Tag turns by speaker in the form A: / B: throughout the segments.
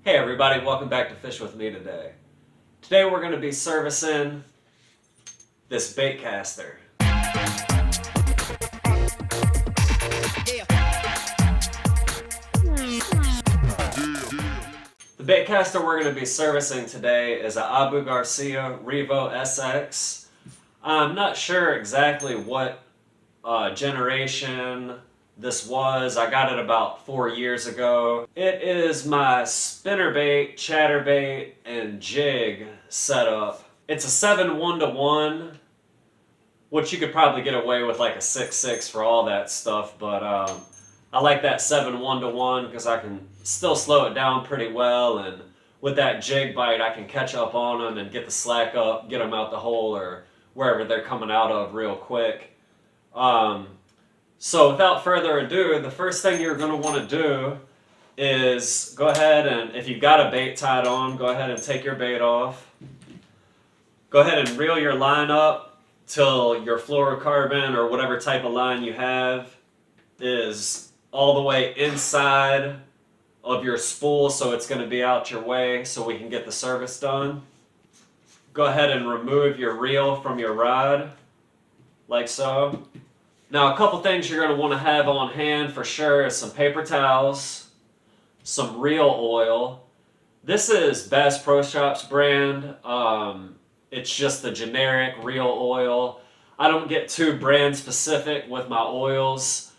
A: Hey everybody, welcome back to Fish With Me today. Today we're going to be servicing this Baitcaster. The Baitcaster we're going to be servicing today is a Abu Garcia Revo SX. I'm not sure exactly what generation this was. I got it about 4 years ago. It is my spinnerbait, chatterbait, and jig setup. It's a 7 1-to-1, which you could probably get away with like a 6-6 for all that stuff, but I like that 7 1-to-1 because I can still slow it down pretty well, and with that jig bite I can catch up on them and get the slack up, get them out the hole or wherever they're coming out of real quick. So without further ado, the first thing you're going to want to do is go ahead and, if you've got a bait tied on, go ahead and take your bait off. Go ahead and reel your line up till your fluorocarbon or whatever type of line you have is all the way inside of your spool, so it's going to be out your way so we can get the service done. Go ahead and remove your reel from your rod, like so. Now, a couple things you're going to want to have on hand for sure is some paper towels, some reel oil. This is Bass Pro Shops brand. It's just the generic reel oil. I don't get too brand specific with my oils.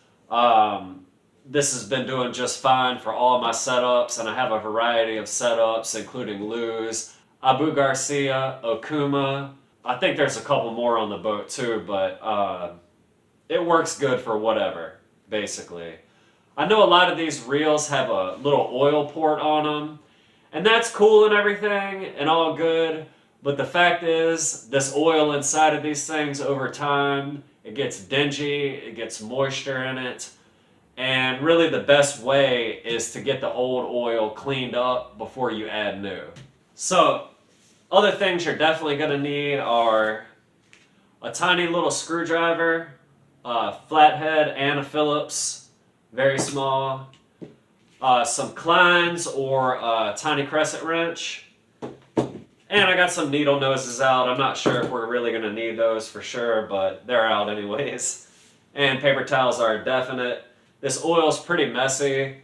A: This has been doing just fine for all my setups, and I have a variety of setups, including Luz, Abu Garcia, Okuma. I think there's a couple more on the boat too, but it works good for whatever, basically. I know a lot of these reels have a little oil port on them, and that's cool and everything, and all good, but the fact is, this oil inside of these things over time, it gets dingy, it gets moisture in it, and really the best way is to get the old oil cleaned up before you add new. So, other things you're definitely going to need are a tiny little screwdriver, flathead and a Phillips, very small, some Kleins or a tiny crescent wrench, and I got some needle noses out. I'm not sure if we're really going to need those for sure, but they're out anyways. And paper towels are definite. This oil's pretty messy.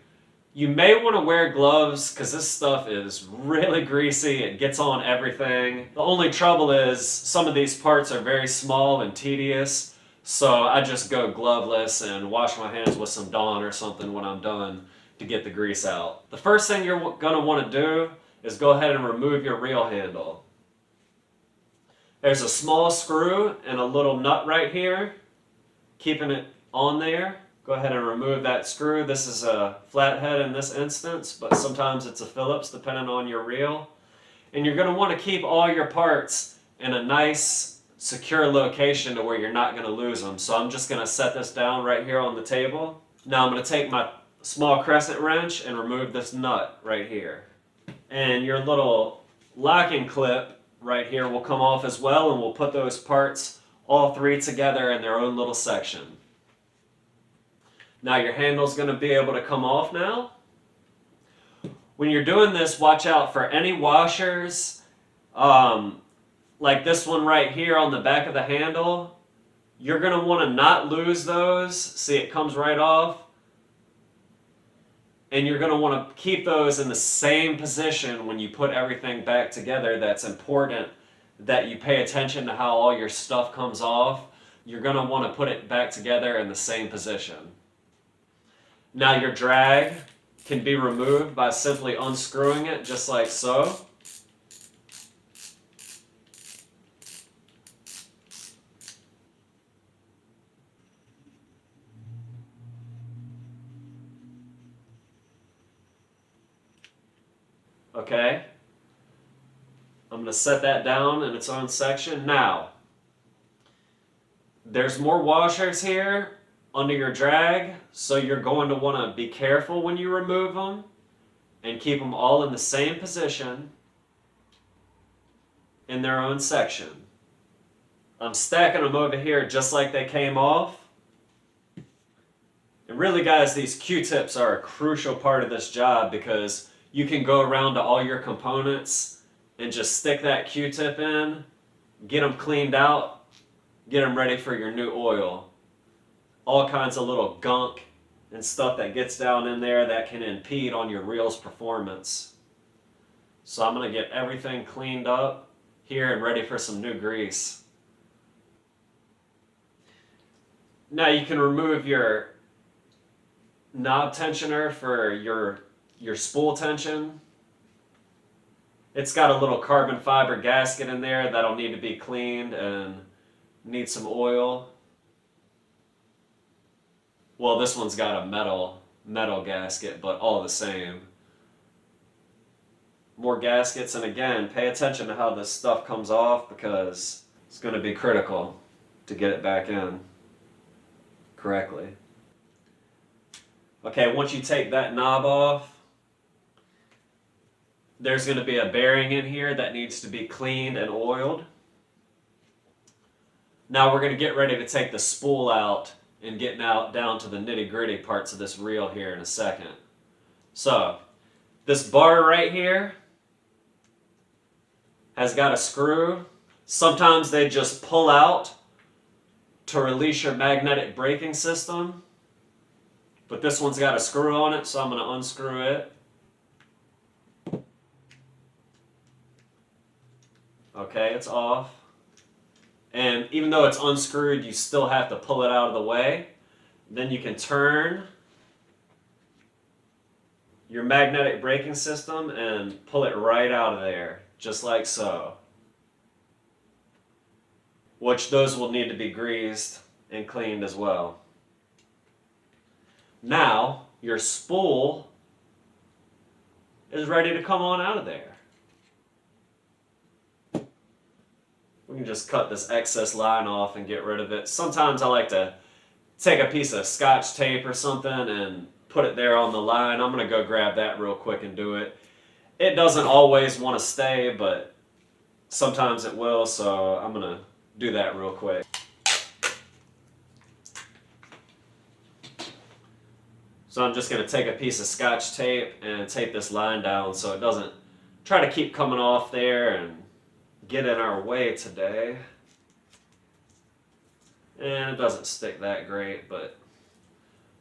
A: You may want to wear gloves because this stuff is really greasy. It gets on everything. The only trouble is some of these parts are very small and tedious, so I just go gloveless and wash my hands with some Dawn or something when I'm done to get the grease out. The first thing you're going to want to do is go ahead and remove your reel handle. There's a small screw and a little nut right here, keeping it on there. Go ahead and remove that screw. This is a flathead in this instance, but sometimes it's a Phillips depending on your reel. And you're going to want to keep all your parts in a nice, secure location to where you're not going to lose them. So I'm just going to set this down right here on the table. Now I'm going to take my small crescent wrench and remove this nut right here. And your little locking clip right here will come off as well, and we'll put those parts all three together in their own little section. Now your handle's going to be able to come off now. When you're doing this, watch out for any washers, like this one right here on the back of the handle. You're going to want to not lose those. See, it comes right off. And you're going to want to keep those in the same position when you put everything back together. That's important that you pay attention to how all your stuff comes off. You're going to want to put it back together in the same position. Now your drag can be removed by simply unscrewing it just like so. Okay, I'm going to set that down in its own section. Now, there's more washers here under your drag, so you're going to want to be careful when you remove them and keep them all in the same position in their own section. I'm stacking them over here just like they came off. And really, guys, these Q-tips are a crucial part of this job because you can go around to all your components and just stick that Q-tip in, get them cleaned out, get them ready for your new oil. All kinds of little gunk and stuff that gets down in there that can impede on your reel's performance. So I'm going to get everything cleaned up here and ready for some new grease. Now you can remove your knob tensioner for your spool tension. It's got a little carbon fiber gasket in there that'll need to be cleaned and need some oil. Well, this one's got a metal gasket, but all the same. More gaskets, and again, pay attention to how this stuff comes off because it's going to be critical to get it back in correctly. Okay, once you take that knob off, there's going to be a bearing in here that needs to be cleaned and oiled. Now we're going to get ready to take the spool out and get now down to the nitty-gritty parts of this reel here in a second. So, this bar right here has got a screw. Sometimes they just pull out to release your magnetic braking system. But this one's got a screw on it, so I'm going to unscrew it. Okay, it's off. And even though it's unscrewed, you still have to pull it out of the way. Then you can turn your magnetic braking system and pull it right out of there, just like so. Which those will need to be greased and cleaned as well. Now, your spool is ready to come on out of there. We can just cut this excess line off and get rid of it. Sometimes I like to take a piece of Scotch tape or something and put it there on the line. I'm going to go grab that real quick and do it. It doesn't always want to stay, but sometimes it will, so I'm going to do that real quick. So I'm just going to take a piece of Scotch tape and tape this line down so it doesn't try to keep coming off there and get in our way today. And it doesn't stick that great, but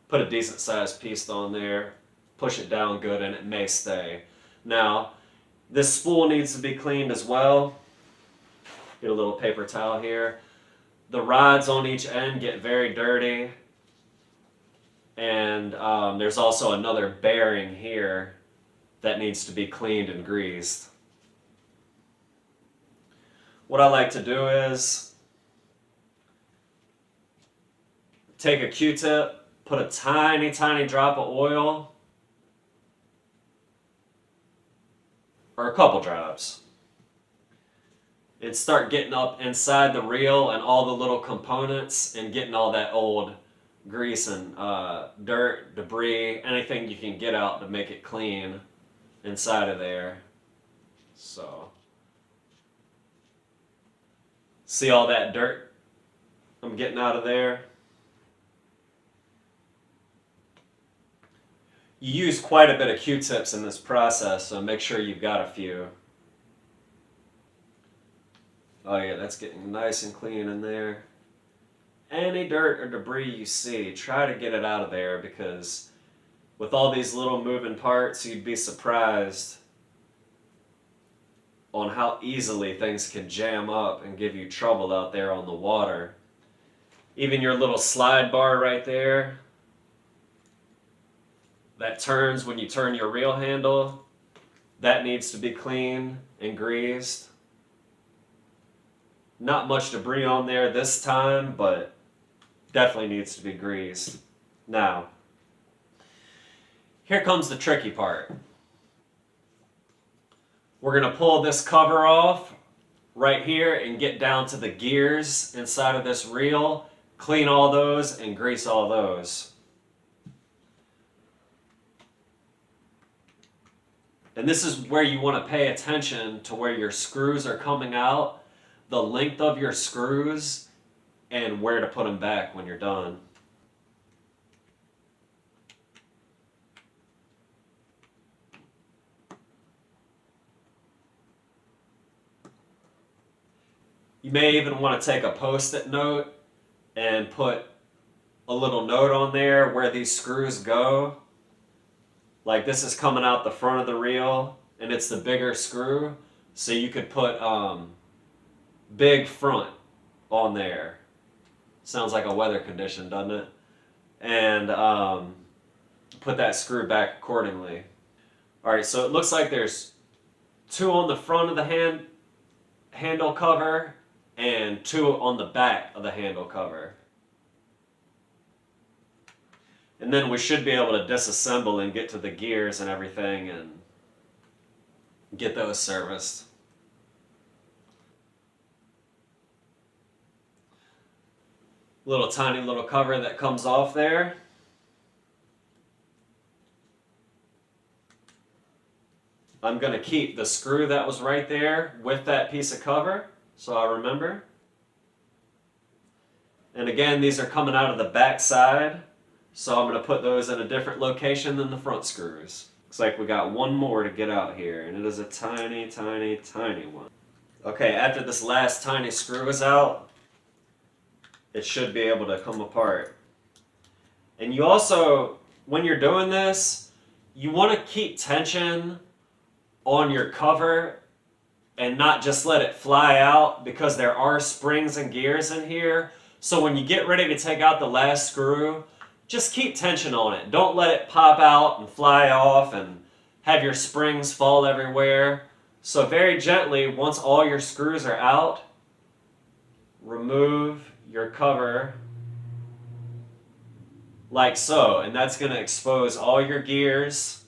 A: put a decent sized piece on there, push it down good, and it may stay. Now, this spool needs to be cleaned as well. Get a little paper towel here. The rods on each end get very dirty. And there's also another bearing here that needs to be cleaned and greased. What I like to do is take a Q-tip, put a tiny, tiny drop of oil, or a couple drops, and start getting up inside the reel and all the little components and getting all that old grease and dirt, debris, anything you can get out to make it clean inside of there. So, see all that dirt I'm getting out of there? You use quite a bit of Q-tips in this process, so make sure you've got a few. Oh yeah, that's getting nice and clean in there. Any dirt or debris you see, try to get it out of there, because with all these little moving parts, you'd be surprised on how easily things can jam up and give you trouble out there on the water. Even your little slide bar right there that turns when you turn your reel handle, that needs to be cleaned and greased. Not much debris on there this time, but definitely needs to be greased. Now, here comes the tricky part. We're going to pull this cover off right here and get down to the gears inside of this reel, clean all those and grease all those. And this is where you want to pay attention to where your screws are coming out, the length of your screws, and where to put them back when you're done. You may even want to take a post-it note and put a little note on there where these screws go. Like this is coming out the front of the reel and it's the bigger screw. So you could put big front on there. Sounds like a weather condition, doesn't it? And put that screw back accordingly. Alright, so it looks like there's 2 on the front of the handle cover and 2 on the back of the handle cover. And then we should be able to disassemble and get to the gears and everything and get those serviced. Tiny little cover that comes off there. I'm going to keep the screw that was right there with that piece of cover, so I'll remember. And again, these are coming out of the back side, so I'm going to put those in a different location than the front screws. Looks like we got one more to get out here, and it is a tiny, tiny, tiny one. Okay, after this last tiny screw is out, it should be able to come apart. And you also, when you're doing this, you want to keep tension on your cover and not just let it fly out, because there are springs and gears in here. So when you get ready to take out the last screw, just keep tension on it. Don't let it pop out and fly off and have your springs fall everywhere. So very gently, once all your screws are out, remove your cover like so, and that's going to expose all your gears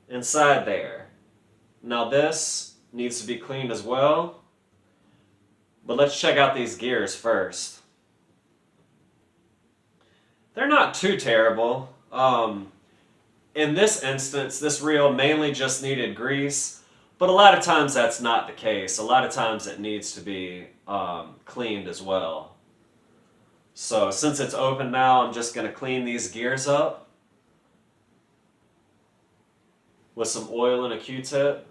A: inside there. Now this needs to be cleaned as well, but let's check out these gears first. They're not too terrible. In this instance, this reel mainly just needed grease, but a lot of times that's not the case. A lot of times it needs to be cleaned as well. So since it's open now, I'm just going to clean these gears up with some oil and a Q-tip.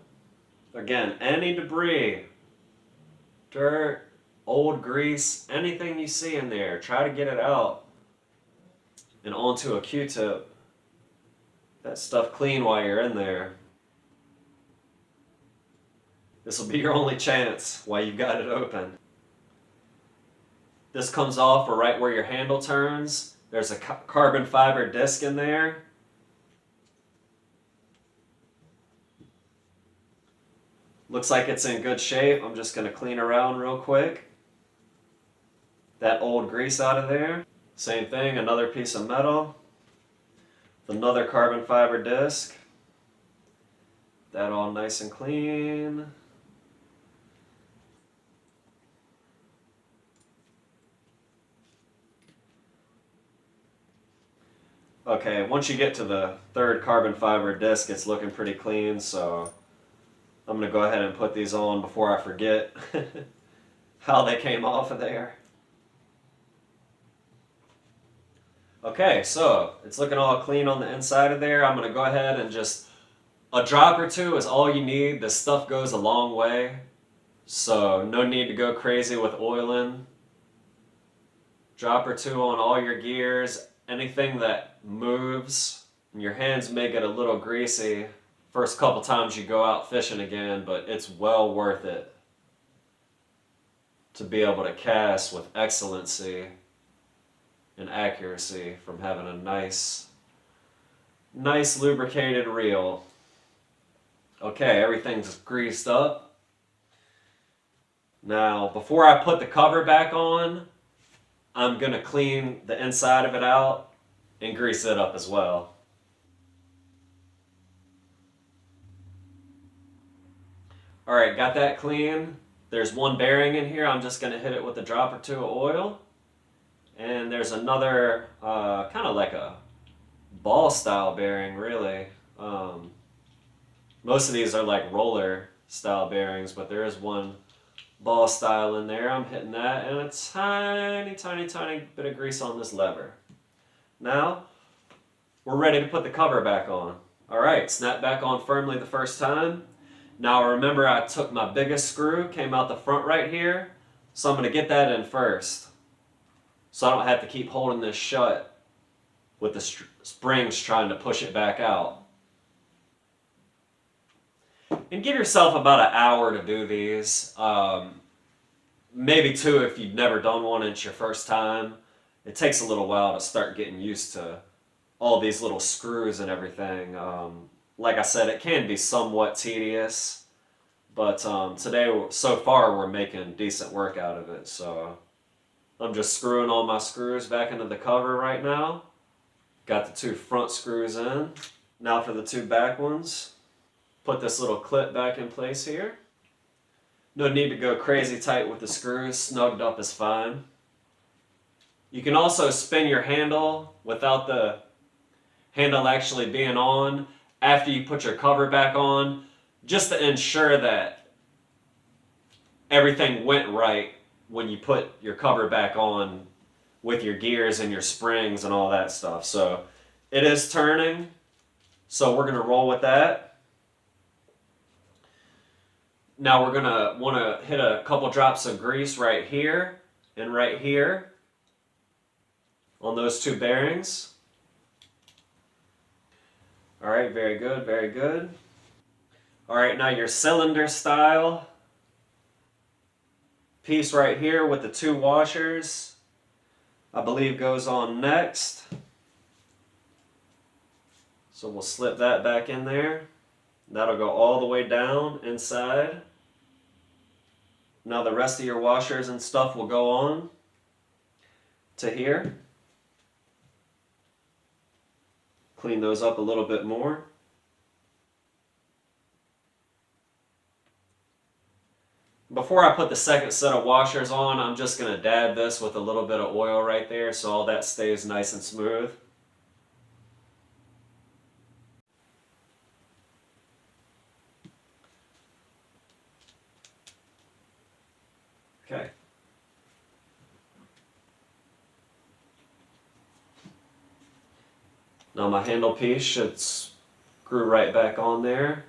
A: Again, any debris, dirt, old grease, anything you see in there, try to get it out and onto a Q-tip. That stuff clean while you're in there. This will be your only chance while you've got it open. This comes off right where your handle turns. There's a carbon fiber disc in there. Looks like it's in good shape. I'm just going to clean around real quick. That old grease out of there. Same thing, another piece of metal. Another carbon fiber disc. That all nice and clean. Okay, once you get to the third carbon fiber disc, it's looking pretty clean, so I'm going to go ahead and put these on before I forget how they came off of there. Okay, so it's looking all clean on the inside of there. I'm going to go ahead and just, a drop or two is all you need. This stuff goes a long way, so no need to go crazy with oiling. Drop or two on all your gears. Anything that moves, and your hands may get a little greasy first couple times you go out fishing again, but it's well worth it to be able to cast with excellency and accuracy from having a nice lubricated reel. Okay, everything's greased up. Now, before I put the cover back on, I'm going to clean the inside of it out and grease it up as well. Alright, got that clean. There's one bearing in here. I'm just going to hit it with a drop or two of oil. And there's another, kind of like a ball style bearing, really. Most of these are like roller style bearings, but there is one ball style in there. I'm hitting that, and a tiny, tiny, tiny bit of grease on this lever. Now, we're ready to put the cover back on. Alright, snap back on firmly the first time. Now remember, I took my biggest screw, came out the front right here, So I'm going to get that in first, so I don't have to keep holding this shut with the springs trying to push it back out. And give yourself about an hour to do these. Maybe 2 if you've never done one and it's your first time. It takes a little while to start getting used to all these little screws and everything. Like I said, it can be somewhat tedious, but today, so far, we're making decent work out of it. So I'm just screwing all my screws back into the cover right now. Got the 2 front screws in. Now for the 2 back ones. Put this little clip back in place here. No need to go crazy tight with the screws. Snugged up is fine. You can also spin your handle without the handle actually being on after you put your cover back on, just to ensure that everything went right when you put your cover back on with your gears and your springs and all that stuff. So it is turning, so we're going to roll with that. Now we're going to want to hit a couple drops of grease right here and right here on those 2 bearings. All right, very good, very good. All right, now your cylinder style piece right here with the 2 washers, I believe goes on next. So we'll slip that back in there. That'll go all the way down inside. Now the rest of your washers and stuff will go on to here. Clean those up a little bit more. Before I put the second set of washers on, I'm just going to dab this with a little bit of oil right there so all that stays nice and smooth. Okay. Now my handle piece should screw right back on there.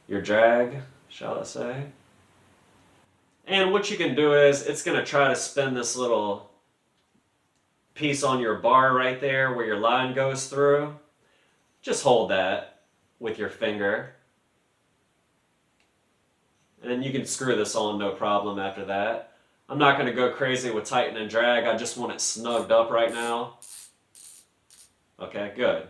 A: Your drag, shall I say. And what you can do is, it's going to try to spin this little piece on your bar right there where your line goes through. Just hold that with your finger. And you can screw this on no problem after that. I'm not going to go crazy with tighten and drag. I just want it snugged up right now. Okay, good.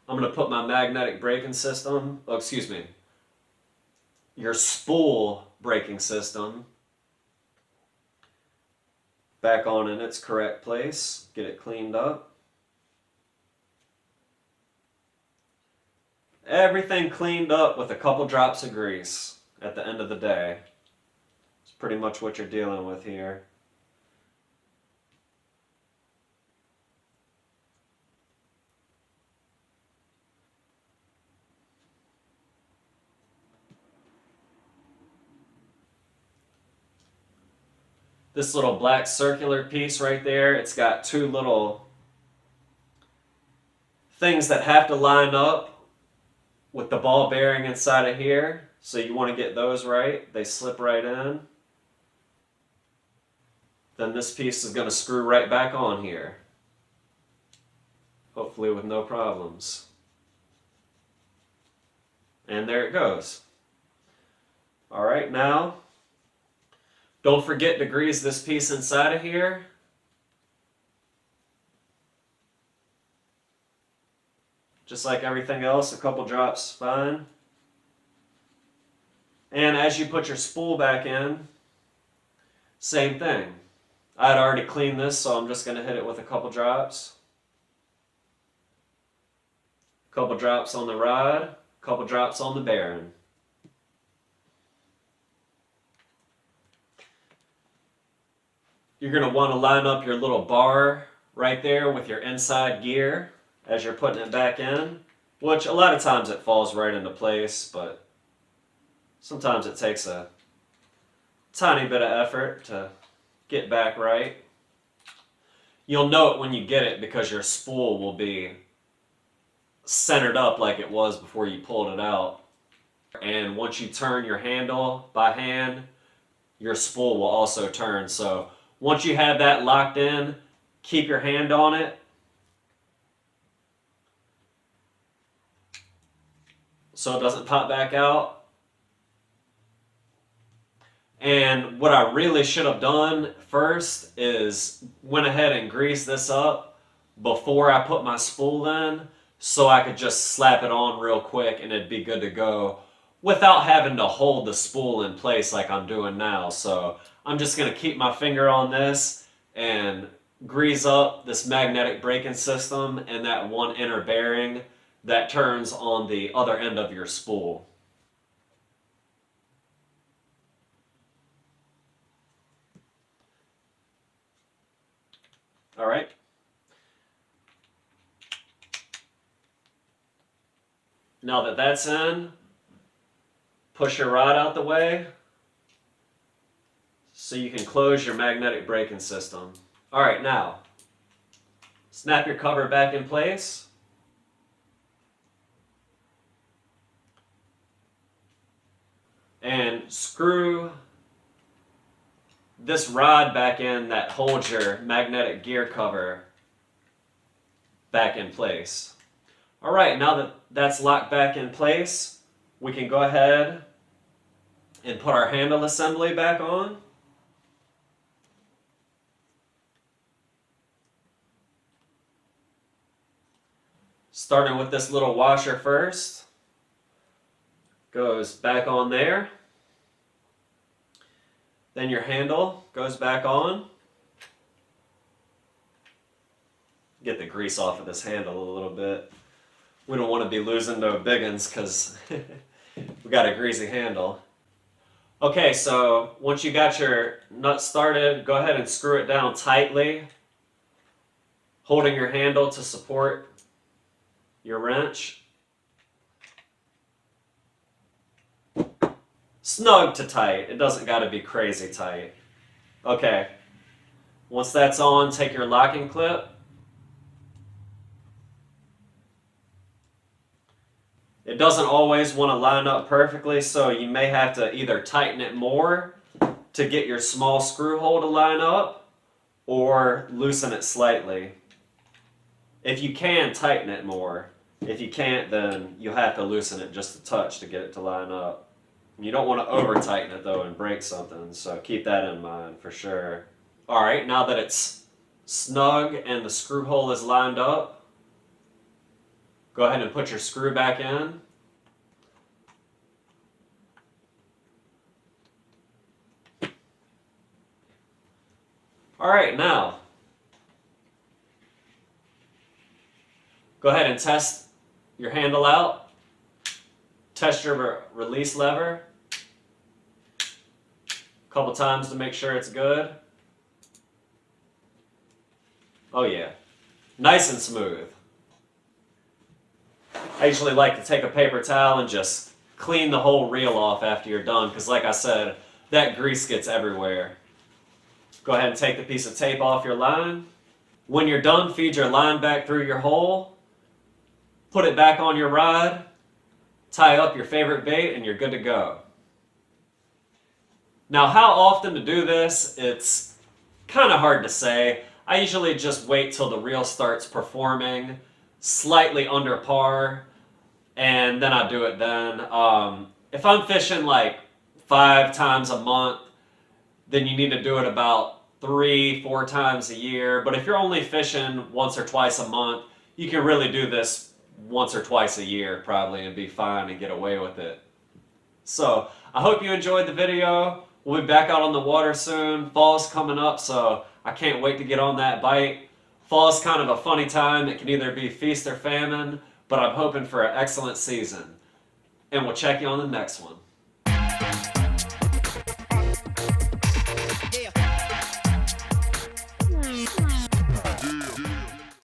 A: I'm going to put my magnetic braking system, your spool braking system back on in its correct place. Get it cleaned up. Everything cleaned up with a couple drops of grease at the end of the day. It's pretty much what you're dealing with here. This little black circular piece right there, it's got 2 little things that have to line up with the ball bearing inside of here. So you want to get those right. They slip right in. Then this piece is going to screw right back on here. Hopefully with no problems. And there it goes. All right, now don't forget to grease this piece inside of here. Just like everything else, a couple drops fine. And as you put your spool back in, same thing. I had already cleaned this, so I'm just going to hit it with a couple drops. Couple drops on the rod, couple drops on the bearing. You're going to want to line up your little bar right there with your inside gear as you're putting it back in, which a lot of times it falls right into place, but sometimes it takes a tiny bit of effort to get back right. You'll know it when you get it because your spool will be centered up like it was before you pulled it out. And once you turn your handle by hand, your spool will also turn. So once you have that locked in, keep your hand on it. So it doesn't pop back out. And what I really should have done first is went ahead and greased this up before I put my spool in, so I could just slap it on real quick and it'd be good to go without having to hold the spool in place like I'm doing now. So I'm just going to keep my finger on this and grease up this magnetic braking system and that one inner bearing that turns on the other end of your spool. All right. Now that that's in, push your rod out the way so you can close your magnetic braking system. All right, now snap your cover back in place. And screw this rod back in that holds your magnetic gear cover back in place. All right, now that that's locked back in place, we can go ahead and put our handle assembly back on. Starting with this little washer first. Goes back on there. Then your handle goes back on. Get the grease off of this handle a little bit. We don't want to be losing no big ones because we got a greasy handle. Okay, so once you got your nut started, go ahead and screw it down tightly, holding your handle to support your wrench. Snug to tight. It doesn't got to be crazy tight. Okay. Once that's on, take your locking clip. It doesn't always want to line up perfectly, so you may have to either tighten it more to get your small screw hole to line up or loosen it slightly. If you can, tighten it more. If you can't, then you'll have to loosen it just a touch to get it to line up. You don't want to over tighten it though and break something, so keep that in mind for sure. Alright, now that it's snug and the screw hole is lined up, go ahead and put your screw back in. Alright, now go ahead and test your handle out. Test your release lever a couple times to make sure it's good. Oh yeah, nice and smooth. I usually like to take a paper towel and just clean the whole reel off after you're done because like I said, that grease gets everywhere. Go ahead and take the piece of tape off your line. When you're done, feed your line back through your hole, put it back on your rod, tie up your favorite bait, and you're good to go. Now, how often to do this, it's kind of hard to say. I usually just wait till the reel starts performing slightly under par, and then I do it then. If I'm fishing like 5 times a month, then you need to do it about 3-4 times a year. But if you're only fishing once or twice a month, you can really do this once or twice a year probably and be fine and get away with it. So I hope you enjoyed the video. We'll be back out on the water soon. Fall's coming up, so I can't wait to get on that bite. Fall's kind of a funny time. It can either be feast or famine, but I'm hoping for an excellent season. And we'll check you on the next one.